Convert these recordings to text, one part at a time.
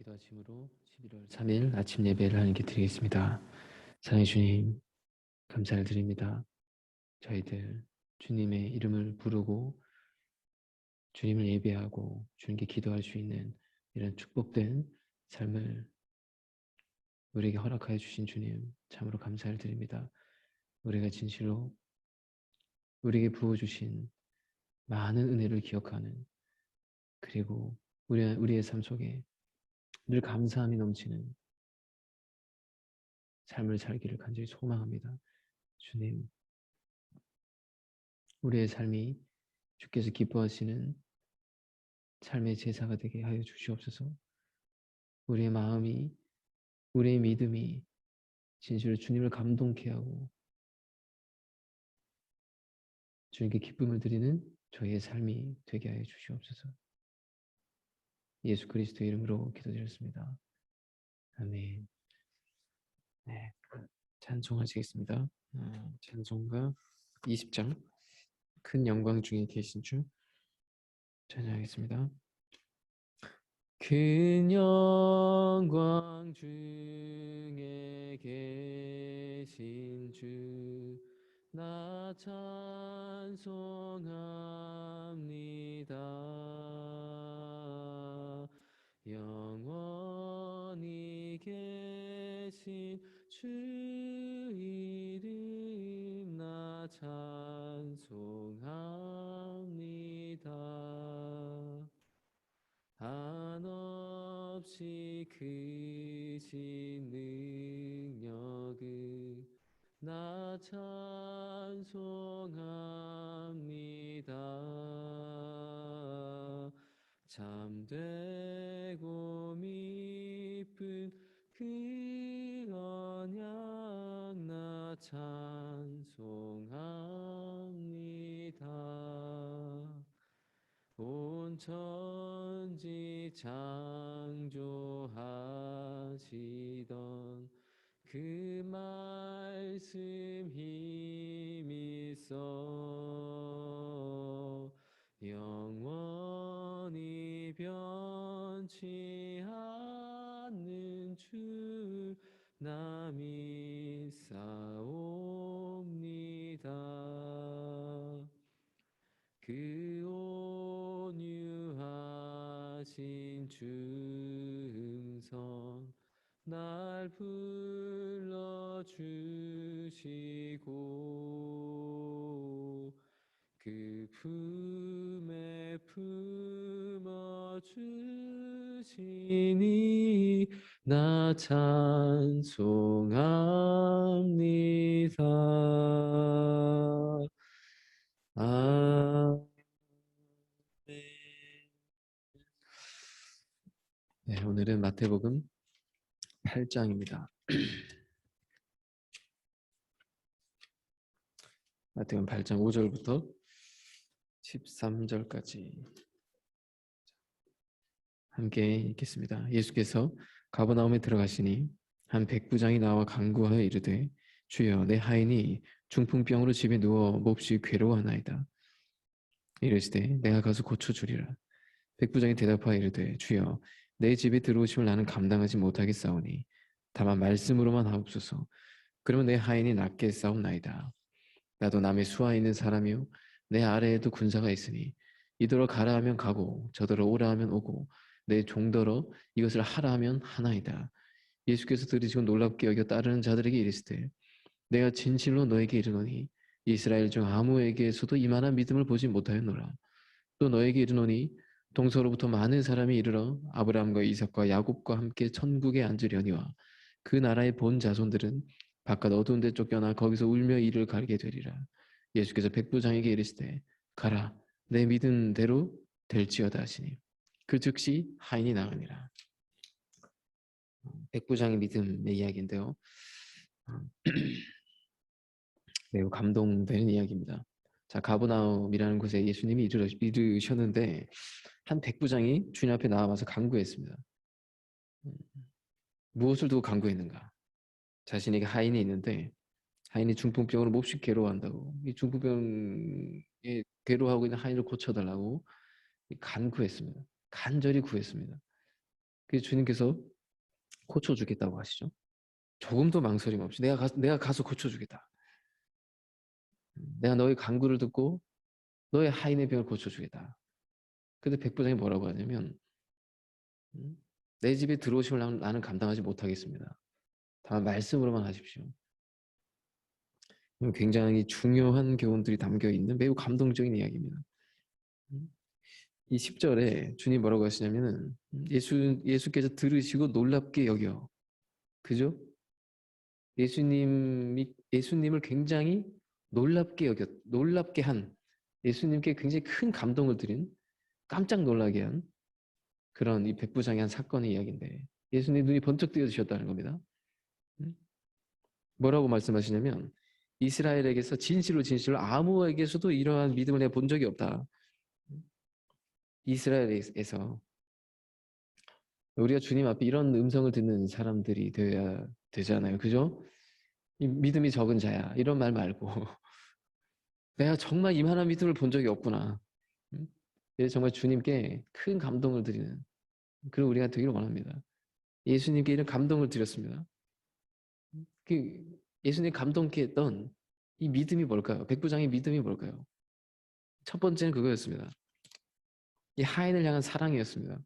기도하심으로 11월 3일 아침 예배를 하나님께 드리겠습니다. 사랑의 주님, 감사를 드립니다. 저희들 주님의 이름을 부르고 주님을 예배하고 주님께 기도할 수 있는 이런 축복된 삶을 우리에게 허락하여 주신 주님, 참으로 감사를 드립니다. 우리가 진실로 우리에게 부어주신 많은 은혜를 기억하는, 그리고 우리의 삶 속에 늘 감사함이 넘치는 삶을 살기를 간절히 소망합니다. 주님, 우리의 삶이 주께서 기뻐하시는 삶의 제사가 되게 하여 주시옵소서. 우리의 마음이, 우리의 믿음이 진실로 주님을 감동케 하고 주님께 기쁨을 드리는 저희의 삶이 되게 하여 주시옵소서. 예수 그리스도의 이름으로 기도드렸습니다. 아멘. 네, 찬송하시겠습니다. 찬송가 20장 큰 영광 중에 계신 주 찬양하겠습니다. 큰 영광 중에 계신 주 나 찬송합니다. 영원히 계신 주 이름 나 찬송합니다. 한없이 크신 능력을 나 찬송합니다. 참되고 미쁜 그 언약 나 찬송합니다. 온 천지 창조하시던 그 말씀 힘있어 영원히 변치 않는 주 나 믿사옵니다. 그 온유하신 주 음성 날 불러주시고 그 품에 품어주시니 나 찬송합니다. 네, 오늘은 마태복음 8장입니다. 마태복음 8장 5절부터 13절까지 함께 읽겠습니다. 예수께서 가버나움에 들어가시니 한 백부장이 나와 간구하여 이르되 주여 내 하인이 중풍병으로 집에 누워 몹시 괴로워하나이다. 이르시되 내가 가서 고쳐주리라. 백부장이 대답하여 이르되 주여 내 집에 들어오심을 나는 감당하지 못하겠사오니 다만 말씀으로만 하옵소서. 그러면 내 하인이 낫게 싸움나이다. 나도 남의 수하에 있는 사람이요 내 아래에도 군사가 있으니 이더러 가라 하면 가고 저더러 오라 하면 오고 내 종더러 이것을 하라 하면 하나이다. 예수께서 들으시고 놀랍게 여겨 따르는 자들에게 이르시되 내가 진실로 너에게 이르노니 이스라엘 중 아무에게서도 이만한 믿음을 보지 못하였노라. 또 너에게 이르노니 동서로부터 많은 사람이 이르러 아브라함과 이삭과 야곱과 함께 천국에 앉으려니와 그 나라의 본 자손들은 바깥 어두운 데 쫓겨나 거기서 울며 이를 갈게 되리라. 예수께서 백부장에게 이르시되 가라 내 믿은 대로 될지어다 하시니 그 즉시 하인이 나으니라. 백부장의 믿음의 이야기인데요. 매우 감동되는 이야기입니다. 자, 가버나움이라는 곳에 예수님이 이르셨는데 한 백부장이 주님 앞에 나와서 간구했습니다. 무엇을 두고 간구했는가? 자신에게 하인이 있는데 하인이 중풍병으로 몹시 괴로워한다고, 이 중풍병에 괴로워하고 있는 하인을 고쳐달라고 간구했습니다. 간절히 구했습니다. 그래서 주님께서 고쳐주겠다고 하시죠. 조금도 망설임 없이 내가 가서 고쳐주겠다. 내가 너의 간구를 듣고 너의 하인의 병을 고쳐주겠다. 근데 백부장이 뭐라고 하냐면 내 집에 들어오시면 나는 감당하지 못하겠습니다. 다만 말씀으로만 하십시오. 굉장히 중요한 교훈들이 담겨 있는 매우 감동적인 이야기입니다. 이 10절에 주님 뭐라고 하시냐면은 예수께서 들으시고 놀랍게 여겨. 그죠? 예수님을 굉장히 놀랍게 한, 예수님께 굉장히 큰 감동을 드린, 깜짝 놀라게 한 그런 이 백부장의 한 사건의 이야기인데, 예수님 눈이 번쩍 뜨여주셨다는 겁니다. 뭐라고 말씀하시냐면, 이스라엘에게서 진실로 아무에게서도 이러한 믿음을 내가 본 적이 없다. 이스라엘에서 우리가 주님 앞에 이런 음성을 듣는 사람들이 되어야 되잖아요. 그죠? 이 믿음이 적은 자야. 이런 말 말고 내가 정말 이만한 믿음을 본 적이 없구나. 그래서 정말 주님께 큰 감동을 드리는 그런 우리가 되기를 원합니다. 예수님께 이런 감동을 드렸습니다. 그 예수님 감동케 했던 이 믿음이 뭘까요? 백부장의 믿음이 뭘까요? 첫 번째는 그거였습니다. 이 하인을 향한 사랑이었습니다.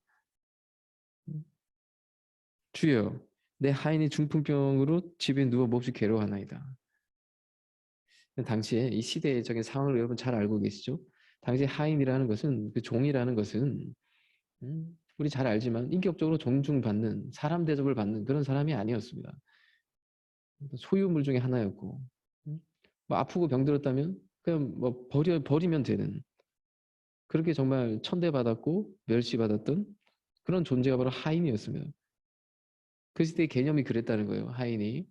주여, 내 하인이 중풍병으로 집에 누워 몹시 괴로워하나이다. 당시에 이 시대적인 상황을 여러분 잘 알고 계시죠? 당시 하인이라는 것은, 그 종이라는 것은 우리 잘 알지만 인격적으로 존중받는, 사람 대접을 받는 그런 사람이 아니었습니다. 소유물 중에 하나였고, 뭐 아프고 병들었다면 그냥 뭐 버리면 되는, 그렇게 정말 천대받았고 멸시받았던 그런 존재가 바로 하인이었습니다. 그 시대의 개념이 그랬다는 거예요, 하인이.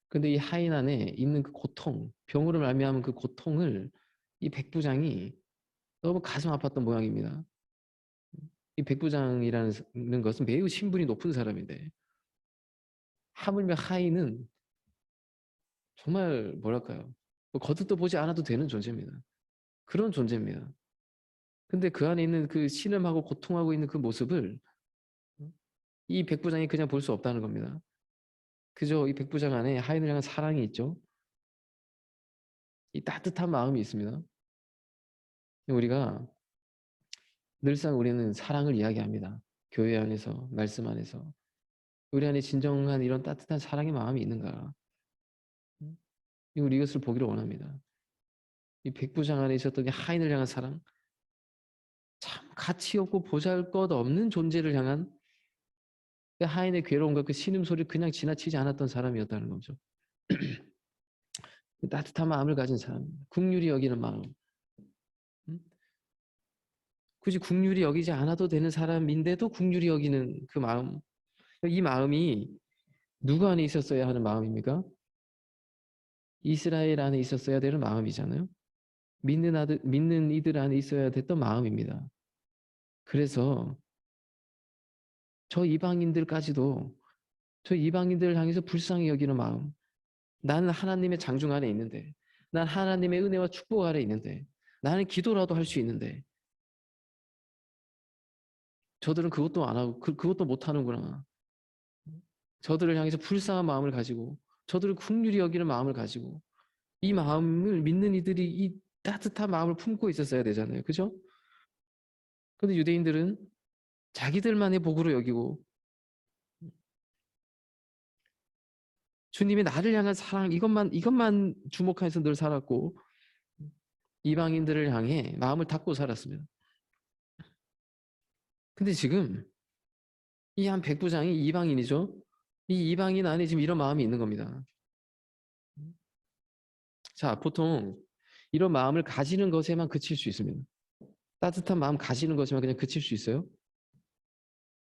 근데 이 하인 안에 있는 그 고통, 병으로 말미암은 그 고통을 이 백부장이 너무 가슴 아팠던 모양입니다. 이 백부장이라는 것은 매우 신분이 높은 사람인데, 하물며 하인은 정말 뭐랄까요, 뭐 거듭도 보지 않아도 되는 존재입니다. 그런 존재입니다. 근데 그 안에 있는 그 신음하고 고통하고 있는 그 모습을 이 백부장이 그냥 볼 수 없다는 겁니다. 그저 이 백부장 안에 하인을 향한 사랑이 있죠. 이 따뜻한 마음이 있습니다. 우리가 늘상 우리는 사랑을 이야기합니다. 교회 안에서, 말씀 안에서. 우리 안에 진정한 이런 따뜻한 사랑의 마음이 있는가? 우리 이것을 보기를 원합니다. 이 백부장 안에 있었던 이 하인을 향한 사랑, 참 가치 없고 보잘것없는 존재를 향한 그 하인의 괴로움과 그 신음소리를 그냥 지나치지 않았던 사람이었다는 거죠. 따뜻한 마음을 가진 사람, 긍휼히 여기는 마음. 굳이 긍휼히 여기지 않아도 되는 사람인데도 긍휼히 여기는 그 마음. 이 마음이 누구 안에 있었어야 하는 마음입니까? 이스라엘 안에 있었어야 되는 마음이잖아요. 믿는 이들 안에 있어야 됐던 마음입니다. 그래서 저 이방인들까지도 저 이방인들을 향해서 불쌍히 여기는 마음. 나는 하나님의 장중 안에 있는데, 난 하나님의 은혜와 축복 아래 있는데, 나는 기도라도 할 수 있는데 저들은 그것도 안 하고 그것도 못 하는구나. 저들을 향해서 불쌍한 마음을 가지고, 저들을 긍휼히 여기는 마음을 가지고, 이 마음을 믿는 이들이 이 따뜻한 마음을 품고 있었어야 되잖아요. 그죠? 근데 유대인들은 자기들만의 복으로 여기고, 주님의 나를 향한 사랑, 이것만 주목해서 늘 살았고, 이방인들을 향해 마음을 닫고 살았습니다. 근데 지금 이 한 백부장이 이방인이죠. 이 이방인 안에 지금 이런 마음이 있는 겁니다. 자, 보통 이런 마음을 가지는 것에만 그칠 수 있습니다. 따뜻한 마음 가지는 것에만 그냥 그칠 수 있어요.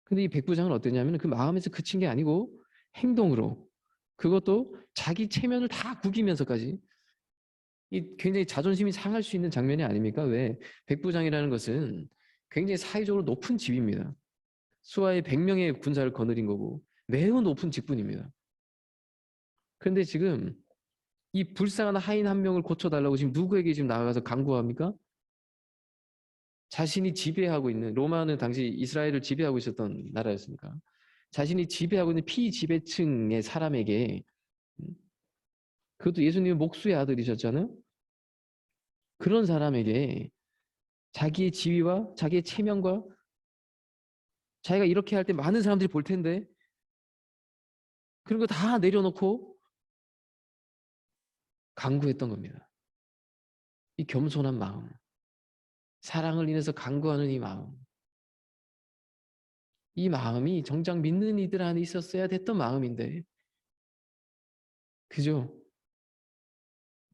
근데 이 백부장은 어땠냐면 그 마음에서 그친 게 아니고 행동으로, 그것도 자기 체면을 다 구기면서까지, 이 굉장히 자존심이 상할 수 있는 장면이 아닙니까? 왜? 백부장이라는 것은 굉장히 사회적으로 높은 집입니다. 수하에 100명의 군사를 거느린 거고 매우 높은 직분입니다. 그런데 지금 이 불쌍한 하인 한 명을 고쳐달라고 지금 누구에게 지금 나가서 간구합니까? 자신이 지배하고 있는, 로마는 당시 이스라엘을 지배하고 있었던 나라였으니까 자신이 지배하고 있는 피지배층의 사람에게, 그것도 예수님의 목수의 아들이셨잖아요. 그런 사람에게 자기의 지위와 자기의 체면과 자기가 이렇게 할 때 많은 사람들이 볼 텐데 그런 거 다 내려놓고 간구했던 겁니다. 이 겸손한 마음, 사랑을 인해서 간구하는 이 마음, 이 마음이 정작 믿는 이들 안에 있었어야 됐던 마음인데, 그죠?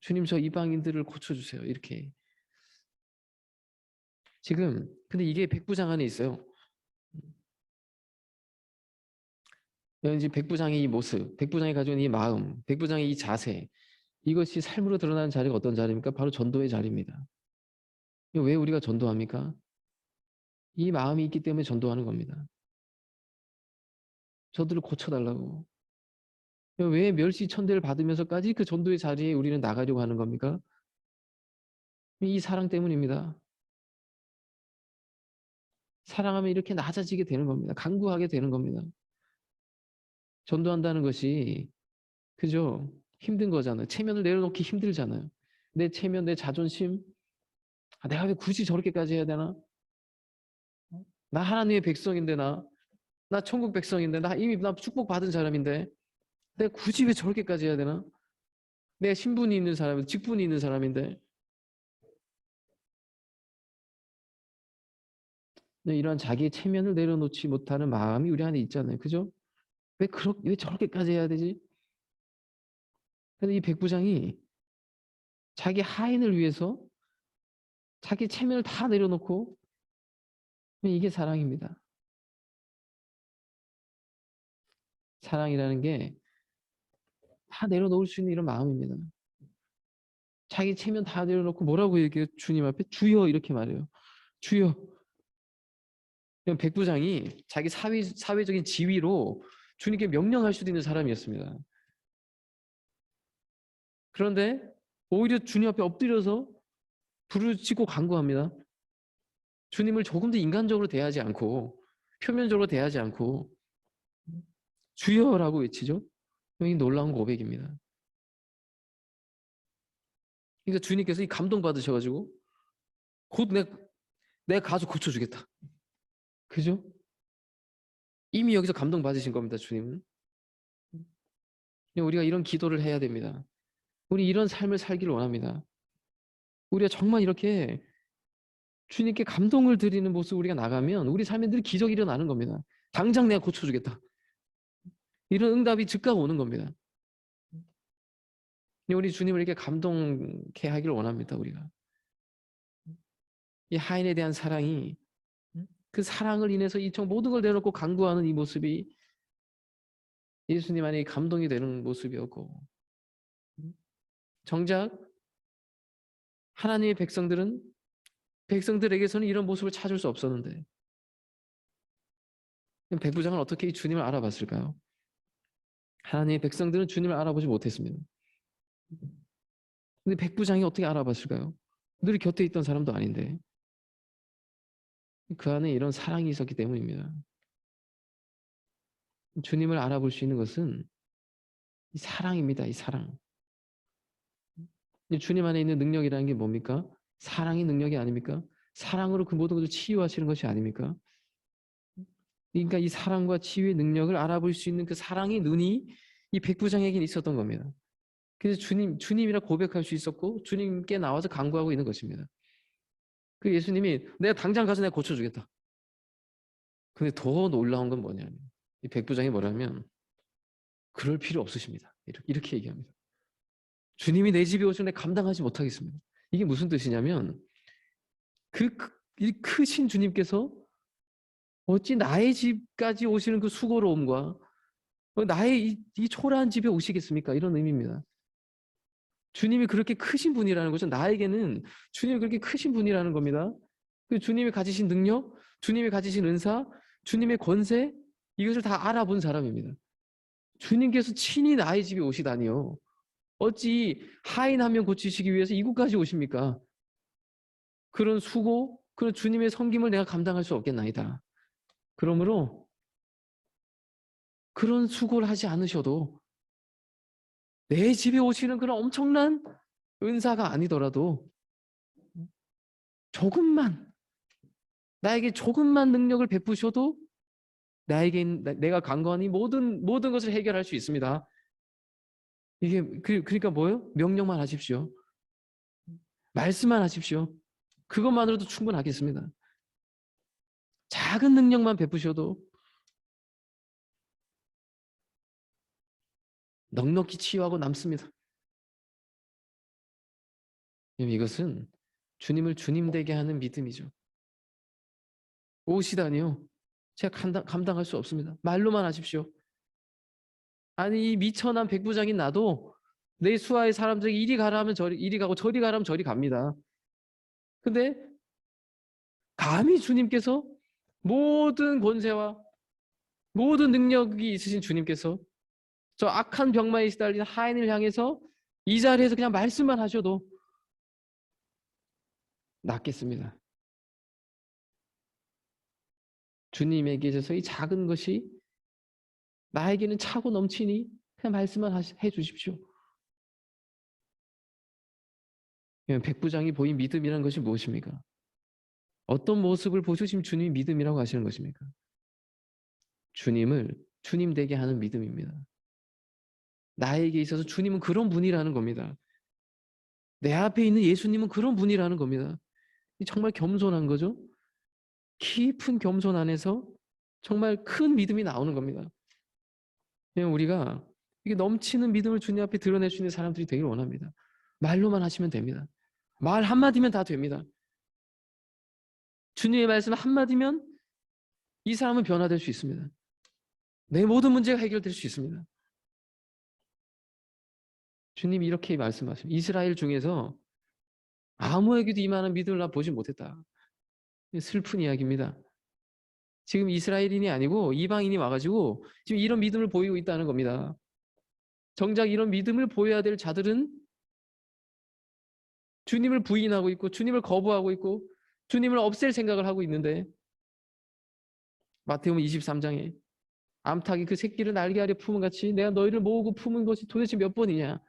주님, 저 이방인들을 고쳐주세요. 이렇게. 지금 근데 이게 백부장 안에 있어요. 왠지 백부장의 이 모습, 백부장이 가지고 있는 이 마음, 백부장의 이 자세, 이것이 삶으로 드러나는 자리가 어떤 자리입니까? 바로 전도의 자리입니다. 왜 우리가 전도합니까? 이 마음이 있기 때문에 전도하는 겁니다. 저들을 고쳐달라고. 왜 멸시천대를 받으면서까지 그 전도의 자리에 우리는 나가려고 하는 겁니까? 이 사랑 때문입니다. 사랑하면 이렇게 낮아지게 되는 겁니다. 간구하게 되는 겁니다. 전도한다는 것이, 그죠? 힘든 거잖아요. 체면을 내려놓기 힘들잖아요. 내 체면, 내 자존심, 내가 왜 굳이 저렇게까지 해야 되나? 나 하나님의 백성인데, 나 천국 백성인데, 나 축복받은 사람인데 내가 굳이 왜 저렇게까지 해야 되나? 내가 신분이 있는 사람, 직분이 있는 사람인데. 이런 자기의 체면을 내려놓지 못하는 마음이 우리 안에 있잖아요. 그죠? 왜 저렇게까지 해야 되지? 근데 이 백부장이 자기 하인을 위해서 자기 체면을 다 내려놓고, 이게 사랑입니다. 사랑이라는 게 다 내려놓을 수 있는 이런 마음입니다. 자기 체면 다 내려놓고 뭐라고 얘기해요? 주님 앞에 주여 이렇게 말해요. 주여. 백부장이 자기 사회적인 지위로 주님께 명령할 수도 있는 사람이었습니다. 그런데 오히려 주님 앞에 엎드려서 부르짖고 간구합니다. 주님을 조금 더 인간적으로 대하지 않고 표면적으로 대하지 않고 주여라고 외치죠. 이 놀라운 고백입니다. 그러니까 주님께서 이 감동 받으셔가지고 곧 내가 가서 고쳐주겠다. 그죠? 이미 여기서 감동 받으신 겁니다. 주님은. 우리가 이런 기도를 해야 됩니다. 우리 이런 삶을 살기를 원합니다. 우리가 정말 이렇게 주님께 감동을 드리는 모습 우리가 나가면 우리 삶에 늘 기적이 일어나는 겁니다. 당장 내가 고쳐주겠다. 이런 응답이 즉각 오는 겁니다. 우리 주님을 이렇게 감동케 하기를 원합니다. 우리가. 이 하인에 대한 사랑이, 그 사랑을 인해서 이 모든 걸 내놓고 간구하는 이 모습이 예수님 안에 감동이 되는 모습이었고, 정작 하나님의 백성들에게서는 이런 모습을 찾을 수 없었는데 백부장은 어떻게 이 주님을 알아봤을까요? 하나님의 백성들은 주님을 알아보지 못했습니다. 근데 백부장이 어떻게 알아봤을까요? 늘 곁에 있던 사람도 아닌데. 그 안에 이런 사랑이 있었기 때문입니다. 주님을 알아볼 수 있는 것은 이 사랑입니다. 이 사랑. 주님 안에 있는 능력이라는 게 뭡니까? 사랑이 능력이 아닙니까? 사랑으로 그 모든 것을 치유하시는 것이 아닙니까? 그러니까 이 사랑과 치유의 능력을 알아볼 수 있는 그 사랑의 눈이 이 백부장에게는 있었던 겁니다. 그래서 주님이라 고백할 수 있었고 주님께 나와서 간구하고 있는 것입니다. 그 예수님이 내가 당장 가서 내가 고쳐주겠다. 근데 더 놀라운 건 뭐냐면 이 백부장이 뭐라면 그럴 필요 없으십니다. 이렇게 얘기합니다. 주님이 내 집에 오시면 내가 감당하지 못하겠습니다. 이게 무슨 뜻이냐면 이 크신 주님께서 어찌 나의 집까지 오시는 그 수고로움과 나의 이 초라한 집에 오시겠습니까? 이런 의미입니다. 주님이 그렇게 크신 분이라는 것은 나에게는 주님이 그렇게 크신 분이라는 겁니다. 그 주님이 가지신 능력, 주님이 가지신 은사, 주님의 권세, 이것을 다 알아본 사람입니다. 주님께서 친히 나의 집에 오시다니요. 어찌 하인 한 명 고치시기 위해서 이곳까지 오십니까? 그런 수고, 그런 주님의 섬김을 내가 감당할 수 없겠나이다. 그러므로 그런 수고를 하지 않으셔도 내 집에 오시는 그런 엄청난 은사가 아니더라도 조금만, 나에게 조금만 능력을 베푸셔도 내가 간구하니 모든 것을 해결할 수 있습니다. 이게 그러니까 뭐예요? 명령만 하십시오. 말씀만 하십시오. 그것만으로도 충분하겠습니다. 작은 능력만 베푸셔도 넉넉히 치유하고 남습니다. 이것은 주님을 주님 되게 하는 믿음이죠. 오시다니요. 제가 감당할 수 없습니다. 말로만 하십시오. 아니 이 미천한 백부장인 나도 내 수하의 사람들이 이리 가라 하면 이리 가고 저리 가라 하면 저리 갑니다. 근데 감히 주님께서 모든 권세와 모든 능력이 있으신 주님께서 저 악한 병마에 시달린 하인을 향해서 이 자리에서 그냥 말씀만 하셔도 낫겠습니다. 주님에게 있어서 이 작은 것이 나에게는 차고 넘치니 그냥 말씀만 해 주십시오. 백부장이 보인 믿음이라는 것이 무엇입니까? 어떤 모습을 보시면 주님이 믿음이라고 하시는 것입니까? 주님을 주님 되게 하는 믿음입니다. 나에게 있어서 주님은 그런 분이라는 겁니다. 내 앞에 있는 예수님은 그런 분이라는 겁니다. 정말 겸손한 거죠. 깊은 겸손 안에서 정말 큰 믿음이 나오는 겁니다. 우리가 이게 넘치는 믿음을 주님 앞에 드러낼 수 있는 사람들이 되길 원합니다. 말로만 하시면 됩니다. 말 한마디면 다 됩니다. 주님의 말씀 한마디면 이 사람은 변화될 수 있습니다. 내 모든 문제가 해결될 수 있습니다. 주님이 이렇게 말씀하십니다. 이스라엘 중에서 아무에게도 이만한 믿음을 나 보지 못했다. 슬픈 이야기입니다. 지금 이스라엘인이 아니고 이방인이 와가지고 지금 이런 믿음을 보이고 있다는 겁니다. 정작 이런 믿음을 보여야 될 자들은 주님을 부인하고 있고 주님을 거부하고 있고 주님을 없앨 생각을 하고 있는데 마태복음 23장에 암탉이 그 새끼를 날개 아래 품은 같이 내가 너희를 모으고 품은 것이 도대체 몇 번이냐.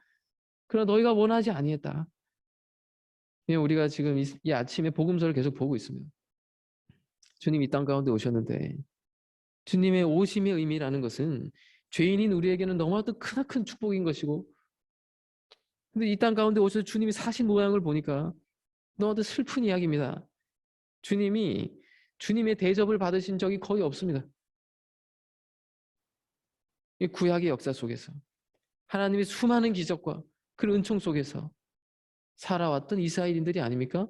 그러나 너희가 원하지 아니했다. 우리가 지금 이 아침에 복음서를 계속 보고 있습니다. 주님이 이 땅 가운데 오셨는데 주님의 오심의 의미라는 것은 죄인인 우리에게는 너무나도 크나큰 축복인 것이고 근데 이 땅 가운데 오셔서 주님이 사신 모양을 보니까 너무나도 슬픈 이야기입니다. 주님이 주님의 대접을 받으신 적이 거의 없습니다. 이 구약의 역사 속에서 하나님의 수많은 기적과 그 은총 속에서 살아왔던 이스라엘인들이 아닙니까?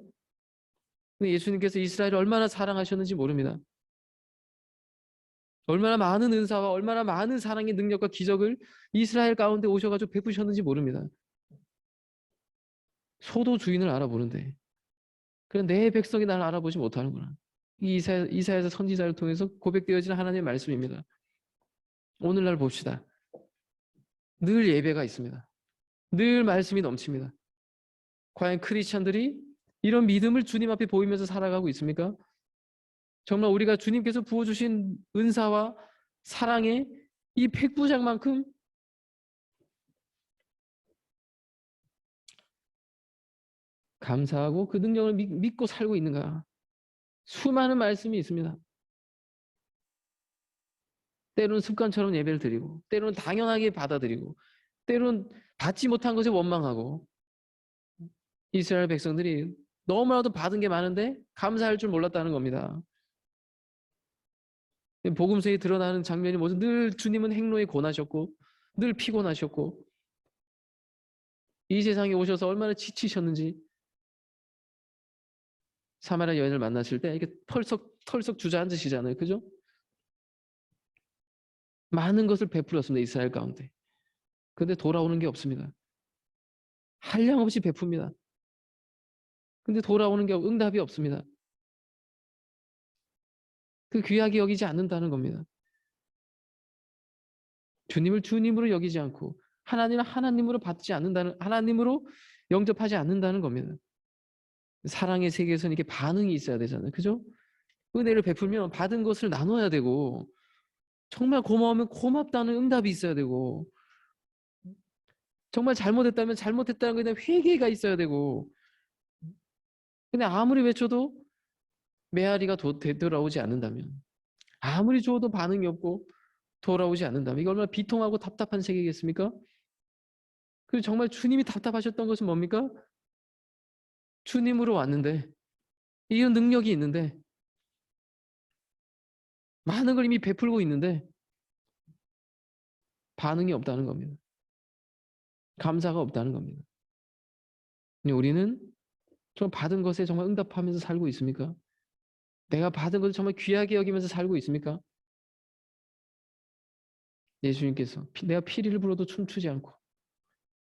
근데 예수님께서 이스라엘을 얼마나 사랑하셨는지 모릅니다. 얼마나 많은 은사와 얼마나 많은 사랑의 능력과 기적을 이스라엘 가운데 오셔가지고 베푸셨는지 모릅니다. 소도 주인을 알아보는데 그런 내 백성이 나를 알아보지 못하는구나. 이 이사야서 선지자를 통해서 고백되어지는 하나님의 말씀입니다. 오늘날 봅시다. 늘 예배가 있습니다. 늘 말씀이 넘칩니다. 과연 크리스찬들이 이런 믿음을 주님 앞에 보이면서 살아가고 있습니까? 정말 우리가 주님께서 부어주신 은사와 사랑의 이 백부장만큼 감사하고 그 능력을 믿고 살고 있는가? 수많은 말씀이 있습니다. 때로는 습관처럼 예배를 드리고 때로는 당연하게 받아들이고 때로는 받지 못한 것에 원망하고 이스라엘 백성들이 너무나도 받은 게 많은데 감사할 줄 몰랐다는 겁니다. 복음서에 드러나는 장면이 뭐죠? 늘 주님은 행로에 고나셨고 늘 피곤하셨고 이 세상에 오셔서 얼마나 지치셨는지 사마리아 여인을 만나실 때 이렇게 털썩 주저앉으시잖아요. 그죠? 많은 것을 베풀었습니다. 이스라엘 가운데. 근데 돌아오는 게 없습니다. 한량없이 베풉니다. 근데 돌아오는 게 응답이 없습니다. 그 귀하게 여기지 않는다는 겁니다. 주님을 주님으로 여기지 않고 하나님을 하나님으로 받지 않는다는 하나님으로 영접하지 않는다는 겁니다. 사랑의 세계에서는 이게 반응이 있어야 되잖아요. 그죠? 은혜를 베풀면 받은 것을 나눠야 되고, 정말 고마우면 고맙다는 응답이 있어야 되고, 정말 잘못했다면 잘못했다는 것에 대한 회개가 있어야 되고, 근데 아무리 외쳐도 메아리가 되돌아오지 않는다면, 아무리 줘도 반응이 없고 돌아오지 않는다면, 이거 얼마나 비통하고 답답한 세계겠습니까? 그리고 정말 주님이 답답하셨던 것은 뭡니까? 주님으로 왔는데, 이런 능력이 있는데, 많은 걸 이미 베풀고 있는데 반응이 없다는 겁니다. 감사가 없다는 겁니다. 근데 우리는 좀 받은 것에 정말 응답하면서 살고 있습니까? 내가 받은 것을 정말 귀하게 여기면서 살고 있습니까? 예수님께서 내가 피리를 불어도 춤추지 않고,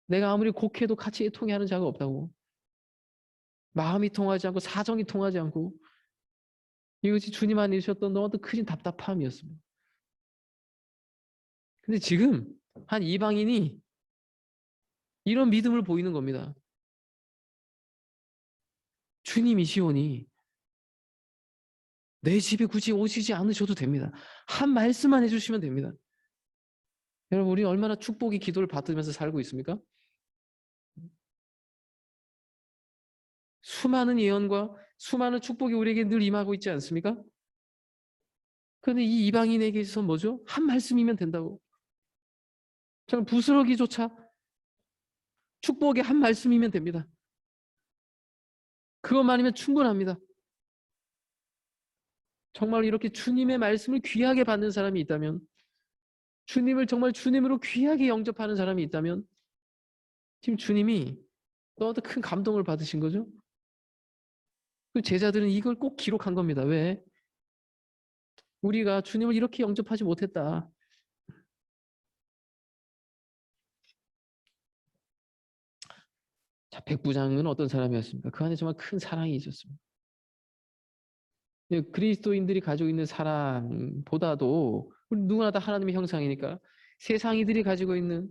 내가 아무리 곡해도 같이 통해하는 자가 없다고, 마음이 통하지 않고 사정이 통하지 않고, 이것이 주님 안에 있으셨던 너무 큰 답답함이었습니다. 근데 지금 한 이방인이 이런 믿음을 보이는 겁니다. 주님이시오니 내 집에 굳이 오시지 않으셔도 됩니다. 한 말씀만 해주시면 됩니다. 여러분, 우리 얼마나 축복의 기도를 받으면서 살고 있습니까? 수많은 예언과 수많은 축복이 우리에게 늘 임하고 있지 않습니까? 그런데 이 이방인에게서 뭐죠? 한 말씀이면 된다고. 정말 부스러기조차 축복의 한 말씀이면 됩니다. 그것만이면 충분합니다. 정말 이렇게 주님의 말씀을 귀하게 받는 사람이 있다면, 주님을 정말 주님으로 귀하게 영접하는 사람이 있다면, 지금 주님이 너무 큰 감동을 받으신 거죠? 그 제자들은 이걸 꼭 기록한 겁니다. 왜? 우리가 주님을 이렇게 영접하지 못했다. 자, 백부장은 어떤 사람이었습니까? 그 안에 정말 큰 사랑이 있었습니다. 그리스도인들이 가지고 있는 사랑보다도, 우리 누구나 다 하나님의 형상이니까 세상이들이 가지고 있는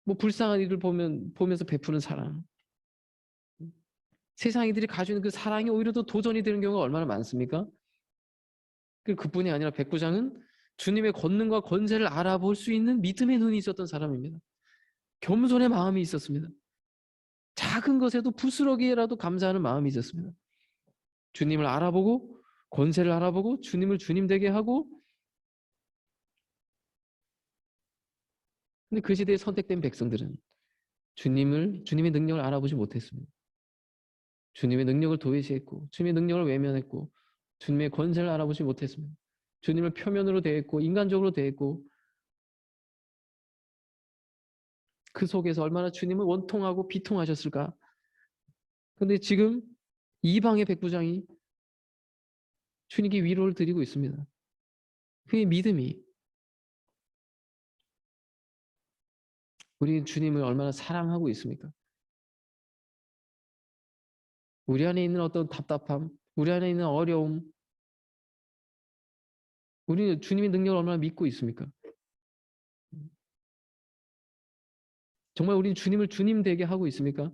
뭐 불쌍한 이들 보면서 베푸는 사랑, 세상이들이 가지고 있는 그 사랑이 오히려 더 도전이 되는 경우가 얼마나 많습니까? 그뿐이 아니라 백부장은 주님의 권능과 권세를 알아볼 수 있는 믿음의 눈이 있었던 사람입니다. 겸손의 마음이 있었습니다. 작은 것에도 부스러기라도 감사하는 마음이 있었습니다. 주님을 알아보고 권세를 알아보고 주님을 주님 되게 하고. 근데 그 시대에 선택된 백성들은 주님의 능력을 알아보지 못했습니다. 주님의 능력을 도외시했고, 주님의 능력을 외면했고, 주님의 권세를 알아보지 못했습니다. 주님을 표면으로 대했고, 인간적으로 대했고, 그 속에서 얼마나 주님은 원통하고 비통하셨을까. 그런데 지금 이방의 백부장이 주님께 위로를 드리고 있습니다. 그의 믿음이, 우리 주님을 얼마나 사랑하고 있습니까? 우리 안에 있는 어떤 답답함, 우리 안에 있는 어려움, 우리는 주님의 능력을 얼마나 믿고 있습니까? 정말 우리는 주님을 주님 되게 하고 있습니까?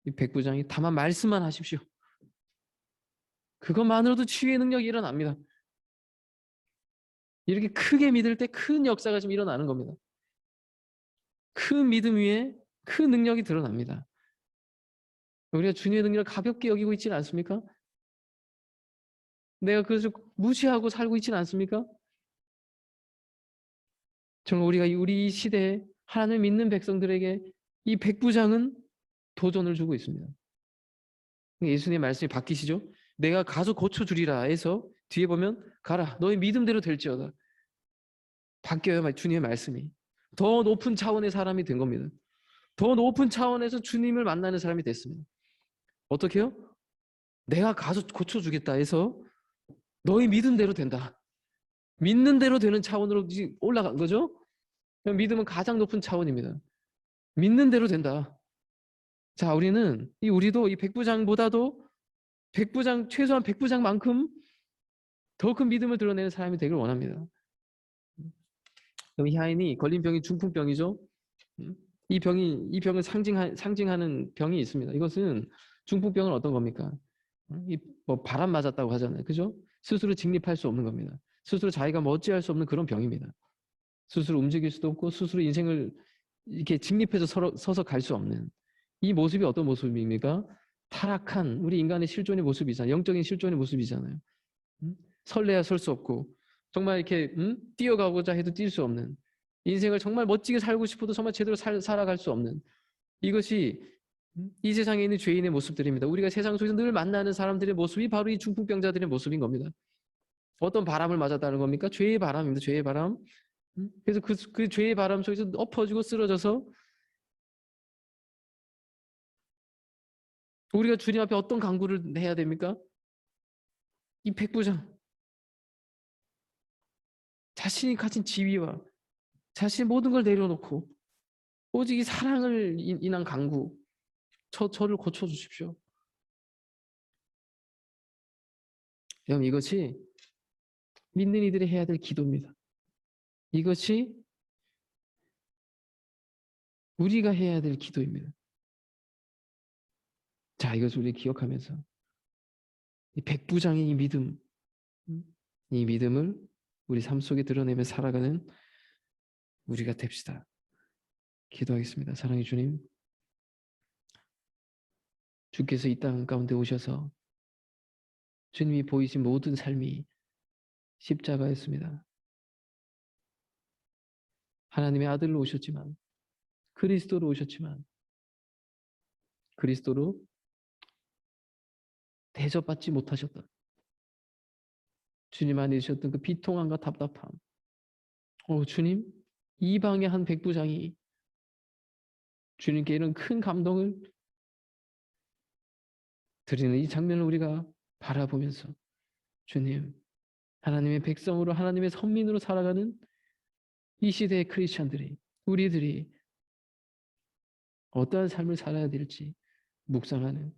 이 백부장이 다만 말씀만 하십시오. 그것만으로도 치유의 능력이 일어납니다. 이렇게 크게 믿을 때 큰 역사가 지금 일어나는 겁니다. 큰 믿음 위에 큰 능력이 드러납니다. 우리가 주님의 능력을 가볍게 여기고 있지는 않습니까? 내가 그것을 무시하고 살고 있지는 않습니까? 정말 우리가 우리 시대에 하나님을 믿는 백성들에게 이 백부장은 도전을 주고 있습니다. 예수님의 말씀이 바뀌시죠? 내가 가서 고쳐주리라 해서 뒤에 보면 가라 너의 믿음대로 될지어다. 바뀌어요. 주님의 말씀이. 더 높은 차원의 사람이 된 겁니다. 더 높은 차원에서 주님을 만나는 사람이 됐습니다. 어떻게 해요? 내가 가서 고쳐주겠다 해서 너의 믿음대로 된다. 믿는 대로 되는 차원으로 올라간 거죠? 믿음은 가장 높은 차원입니다. 믿는 대로 된다. 자, 우리도 이 백부장보다도 최소한 백부장만큼 더 큰 믿음을 드러내는 사람이 되길 원합니다. 그럼 이 하인이 걸린 병이 중풍병이죠. 이 병을 상징하는 병이 있습니다. 이것은 중풍병은 어떤 겁니까? 뭐 바람 맞았다고 하잖아요. 그죠? 스스로 직립할 수 없는 겁니다. 스스로 자기가 뭐 어찌할 수 없는 그런 병입니다. 스스로 움직일 수도 없고 스스로 인생을 이렇게 직립해서 서서 갈 수 없는 이 모습이 어떤 모습입니까? 타락한 우리 인간의 실존의 모습이잖아요. 영적인 실존의 모습이잖아요. 설레야 설 수 없고 정말 이렇게 뛰어가고자 해도 뛸 수 없는 인생을 정말 멋지게 살고 싶어도 정말 제대로 살아갈 수 없는 이것이 이 세상에 있는 죄인의 모습들입니다. 우리가 세상 속에서 늘 만나는 사람들의 모습이 바로 이 중풍병자들의 모습인 겁니다. 어떤 바람을 맞았다는 겁니까? 죄의 바람입니다. 죄의 바람. 그래서 그 죄의 바람 속에서 엎어지고 쓰러져서 우리가 주님 앞에 어떤 간구를 해야 됩니까? 이 백부장 자신이 가진 지위와 자신의 모든 걸 내려놓고 오직 이 사랑을 인한 간구 저를 고쳐주십시오. 여러분 이것이 믿는 이들이 해야 될 기도입니다. 이것이 우리가 해야 될 기도입니다. 자, 이것을 우리 기억하면서 이 백부장의 이 믿음, 이 믿음을 우리 삶 속에 드러내며 살아가는 우리가 됩시다. 기도하겠습니다. 사랑의 주님, 주께서 이 땅 가운데 오셔서 주님이 보이신 모든 삶이 십자가였습니다. 하나님의 아들로 오셨지만 그리스도로 오셨지만 그리스도로 대접받지 못하셨던 주님 안에 있으셨던 그 비통함과 답답함. 주님, 이방의 한 백부장이 주님께 이런 큰 감동을 드리는 이 장면을 우리가 바라보면서 주님, 하나님의 백성으로 하나님의 선민으로 살아가는 이 시대의 크리스천들이 우리들이 어떠한 삶을 살아야 될지 묵상하는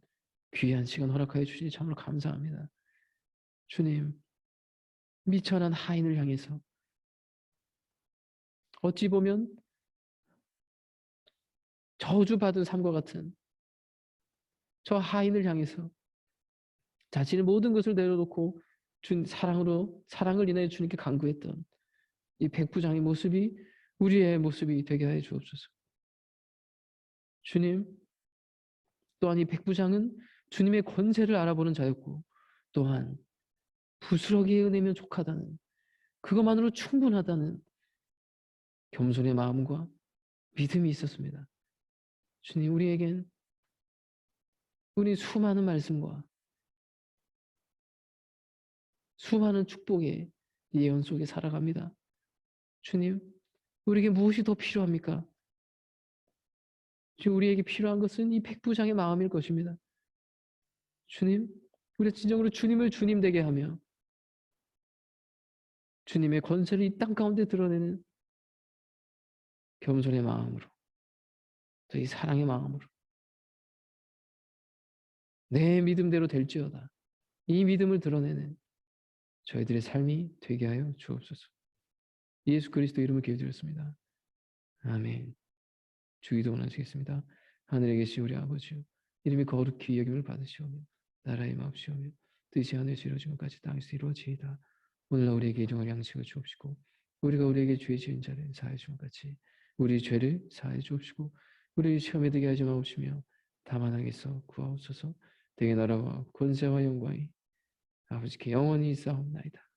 귀한 시간 허락하여 주시니 참으로 감사합니다. 주님, 미천한 하인을 향해서 어찌 보면 저주받은 삶과 같은 저 하인을 향해서 자신의 모든 것을 내려놓고 사랑을 인하여 주님께 간구했던 이 백부장의 모습이 우리의 모습이 되게 하여 주옵소서. 주님, 또한 이 백부장은 주님의 권세를 알아보는 자였고 또한 부스러기에 은혜면 족하다는 그것만으로 충분하다는 겸손의 마음과 믿음이 있었습니다. 주님, 우리 수많은 말씀과 수많은 축복의 예언 속에 살아갑니다. 주님, 우리에게 무엇이 더 필요합니까? 지금 우리에게 필요한 것은 이 백부장의 마음일 것입니다. 주님, 우리가 진정으로 주님을 주님 되게 하며 주님의 권세를 이 땅 가운데 드러내는 겸손의 마음으로 또 이 사랑의 마음으로 내 믿음대로 될지어다. 이 믿음을 드러내는 저희들의 삶이 되게 하여 주옵소서. 예수 그리스도 이름을 기도드렸습니다. 아멘. 주기도 원하시겠습니다. 하늘에 계신 우리 아버지요, 이름이 거룩히 여김을 받으시오며 나라의 마옵시오며 뜻이 하늘에서 이루어진 것까지 땅에서 이루어지이다. 오늘날 우리에게 일용할 양식을 주옵시고 우리가 우리에게 죄 지은 자를 사하여 준 것 같이 우리 죄를 사하여 주옵시고 우리를 시험에 들게 하지 마옵시며 다만 악에서 구하옵소서. 되게 나라와 권세와 영광이 아버지께 영원히 있사옵나이다.